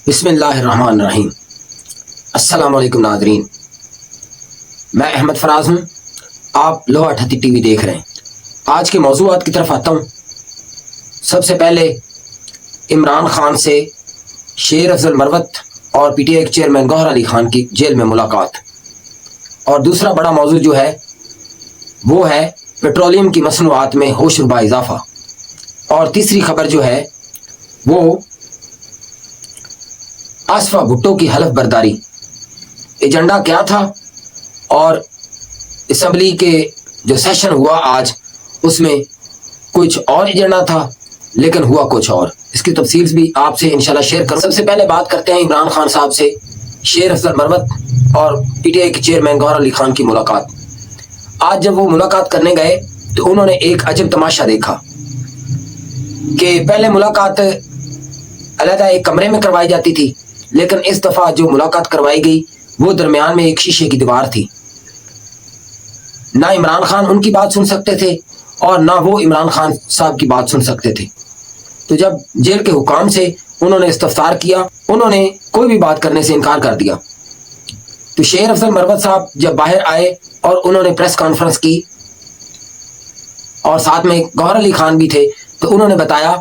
بسم اللہ الرحمن الرحیم۔ السلام علیکم ناظرین، میں احمد فراز ہوں، آپ لوہا ٹھتی ٹی وی دیکھ رہے ہیں۔ آج کے موضوعات کی طرف آتا ہوں۔ سب سے پہلے عمران خان سے شیر افضل مروت اور پی ٹی آئی کے چیئرمین گوہر علی خان کی جیل میں ملاقات، اور دوسرا بڑا موضوع جو ہے وہ ہے پیٹرولیم کی مصنوعات میں ہوش ربا اضافہ، اور تیسری خبر جو ہے وہ آصفہ بھٹو کی حلف برداری۔ ایجنڈا کیا تھا اور اسمبلی کے جو سیشن ہوا آج اس میں کچھ اور ایجنڈا تھا لیکن ہوا کچھ اور، اس کی تفصیل بھی آپ سے انشاءاللہ شیئر کروں۔ سب سے پہلے بات کرتے ہیں عمران خان صاحب سے شیر افضل مروت اور پی ٹی آئی کے چیئرمین گوہر علی خان کی ملاقات۔ آج جب وہ ملاقات کرنے گئے تو انہوں نے ایک عجب تماشا دیکھا کہ پہلے ملاقات علیحدہ ایک کمرے میں کروائی جاتی تھی، لیکن اس دفعہ جو ملاقات کروائی گئی وہ درمیان میں ایک شیشے کی دیوار تھی۔ نہ عمران خان ان کی بات سن سکتے تھے اور نہ وہ عمران خان صاحب کی بات سن سکتے تھے۔ تو جب جیل کے حکام سے انہوں نے استفسار کیا، انہوں نے کوئی بھی بات کرنے سے انکار کر دیا۔ تو شیر افضل مروت صاحب جب باہر آئے اور انہوں نے پریس کانفرنس کی اور ساتھ میں گوہر علی خان بھی تھے، تو انہوں نے بتایا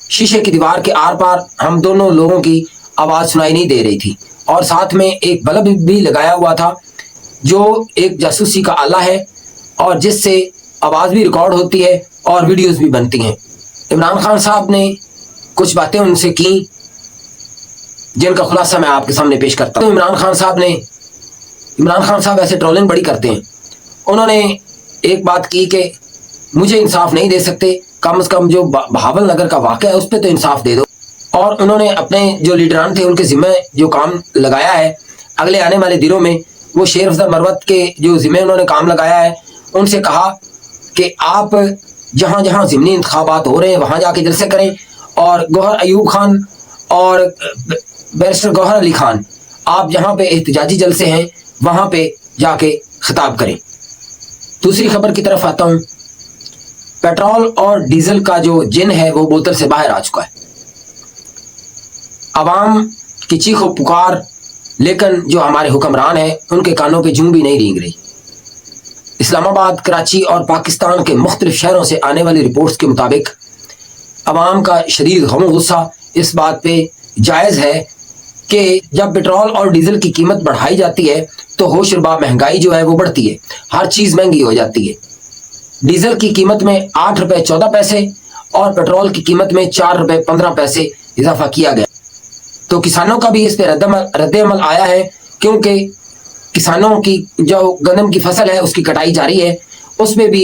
شیشے کی دیوار کے آر پار ہم دونوں لوگوں کی آواز سنائی نہیں دے رہی تھی، اور ساتھ میں ایک بلب بھی لگایا ہوا تھا جو ایک جاسوسی کا آلہ ہے اور جس سے آواز بھی ریکارڈ ہوتی ہے اور ویڈیوز بھی بنتی ہیں۔ عمران خان صاحب نے کچھ باتیں ان سے کی جن کا خلاصہ میں آپ کے سامنے پیش کرتا ہوں۔ عمران خان صاحب ایسے ٹرولنگ بڑی کرتے ہیں۔ انہوں نے ایک بات کی کہ مجھے انصاف نہیں دے سکتے، کم از کم جو بہاول نگر کا واقعہ ہے اس پہ تو انصاف دے دو۔ اور انہوں نے اپنے جو لیڈران تھے ان کے ذمہ جو کام لگایا ہے اگلے آنے والے دنوں میں، وہ شیر افضل مروت کے جو ذمہ انہوں نے کام لگایا ہے، ان سے کہا کہ آپ جہاں جہاں ضمنی انتخابات ہو رہے ہیں وہاں جا کے جلسے کریں، اور گوہر ایوب خان اور بیرسٹر گوہر علی خان آپ جہاں پہ احتجاجی جلسے ہیں وہاں پہ جا کے خطاب کریں۔ دوسری خبر کی طرف آتا ہوں۔ پیٹرول اور ڈیزل کا جو جن ہے وہ بوتل سے باہر آ چکا ہے۔ عوام کی چیخ و پکار، لیکن جو ہمارے حکمران ہیں ان کے کانوں پہ جوں بھی نہیں رینگ رہی۔ اسلام آباد، کراچی اور پاکستان کے مختلف شہروں سے آنے والی رپورٹس کے مطابق عوام کا شدید غم و غصہ اس بات پہ جائز ہے کہ جب پیٹرول اور ڈیزل کی قیمت بڑھائی جاتی ہے تو ہوش ربا مہنگائی جو ہے وہ بڑھتی ہے، ہر چیز مہنگی ہو جاتی ہے۔ ڈیزل کی قیمت میں 8 روپے 14 پیسے اور پیٹرول کی قیمت میں 4 روپے 15 پیسے اضافہ کیا گیا۔ تو کسانوں کا بھی اس پہ رد عمل آیا ہے، کیونکہ کسانوں کی جو گندم کی فصل ہے اس کی کٹائی جاری ہے، اس میں بھی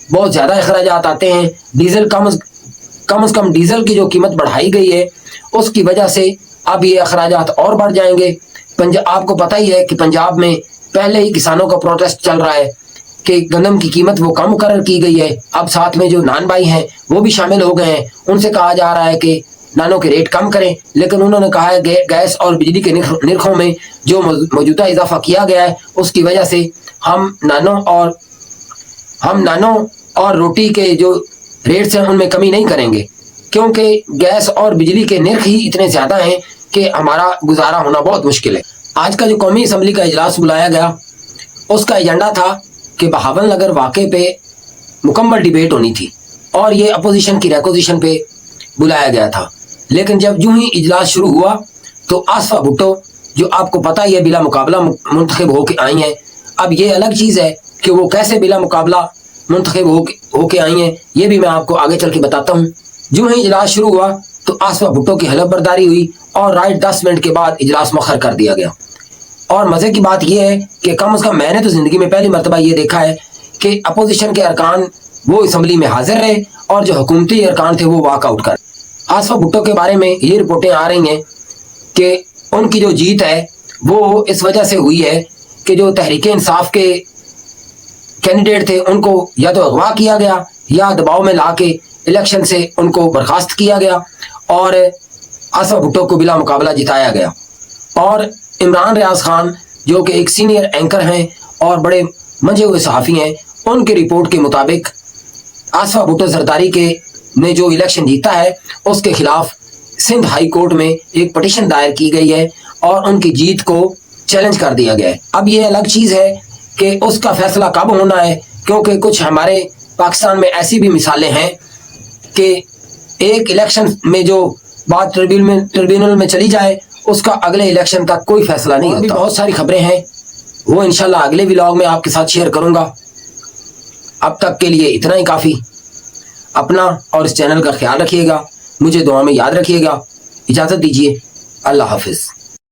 بہت زیادہ اخراجات آتے ہیں۔ ڈیزل کم از کم ڈیزل کی جو قیمت بڑھائی گئی ہے اس کی وجہ سے اب یہ اخراجات اور بڑھ جائیں گے۔ آپ کو پتہ ہی ہے کہ پنجاب میں پہلے ہی کسانوں کا پروٹیسٹ چل رہا ہے کہ گندم کی قیمت وہ کم مقرر کی گئی ہے۔ اب ساتھ میں جو نان بھائی ہیں وہ بھی شامل ہو گئے ہیں، ان سے کہا جا رہا ہے کہ نانوں کے ریٹ کم کریں، لیکن انہوں نے کہا ہے گیس اور بجلی کے نرخوں میں جو موجودہ اضافہ کیا گیا ہے اس کی وجہ سے ہم نانوں اور روٹی کے جو ریٹس ہیں ان میں کمی نہیں کریں گے، کیونکہ گیس اور بجلی کے نرخ ہی اتنے زیادہ ہیں کہ ہمارا گزارا ہونا بہت مشکل ہے۔ آج کا جو قومی اسمبلی کا اجلاس بلایا گیا اس کا ایجنڈا تھا کہ بہاول نگر واقعے پہ مکمل ڈیبیٹ ہونی تھی، اور یہ اپوزیشن کی ریکوزیشن پہ بلایا گیا تھا، لیکن جب یوں ہی اجلاس شروع ہوا تو آصفہ بھٹو جو آپ کو پتہ ہی ہے بلا مقابلہ منتخب ہو کے آئی ہیں۔ اب یہ الگ چیز ہے کہ وہ کیسے بلا مقابلہ منتخب ہو کے آئی ہیں، یہ بھی میں آپ کو آگے چل کے بتاتا ہوں۔ جو ہی اجلاس شروع ہوا تو آصفہ بھٹو کی حلف برداری ہوئی اور رائٹ 10 منٹ کے بعد اجلاس مؤخر کر دیا گیا۔ اور مزے کی بات یہ ہے کہ کم از کم میں نے تو زندگی میں پہلی مرتبہ یہ دیکھا ہے کہ اپوزیشن کے ارکان وہ اسمبلی میں حاضر رہے اور جو حکومتی ارکان تھے وہ واک آؤٹ کر۔ آصفہ بھٹو کے بارے میں یہ رپورٹیں آ رہی ہیں کہ ان کی جو جیت ہے وہ اس وجہ سے ہوئی ہے کہ جو تحریک انصاف کے کینڈیڈیٹ تھے ان کو یا تو اغوا کیا گیا یا دباؤ میں لا کے الیکشن سے ان کو برخاست کیا گیا، اور آصفہ بھٹو کو بلا مقابلہ جتایا گیا۔ اور عمران ریاض خان جو کہ ایک سینئر اینکر ہیں اور بڑے منجھے ہوئے صحافی ہیں، ان کی رپورٹ کے مطابق آصفہ بھٹو زرداری نے جو الیکشن جیتا ہے اس کے خلاف سندھ ہائی کورٹ میں ایک پٹیشن دائر کی گئی ہے اور ان کی جیت کو چیلنج کر دیا گیا ہے۔ اب یہ الگ چیز ہے کہ اس کا فیصلہ کب ہونا ہے، کیونکہ کچھ ہمارے پاکستان میں ایسی بھی مثالیں ہیں کہ ایک الیکشن میں جو بات ٹریبیونل میں چلی جائے اس کا اگلے الیکشن تک کوئی فیصلہ نہیں ہوتا۔ بہت ساری خبریں ہیں، وہ انشاءاللہ اگلے ولاگ میں آپ کے ساتھ شیئر کروں گا۔ اب تک کے لیے اتنا ہی کافی۔ اپنا اور اس چینل کا خیال رکھیے گا، مجھے دعا میں یاد رکھیے گا۔ اجازت دیجیے، اللہ حافظ۔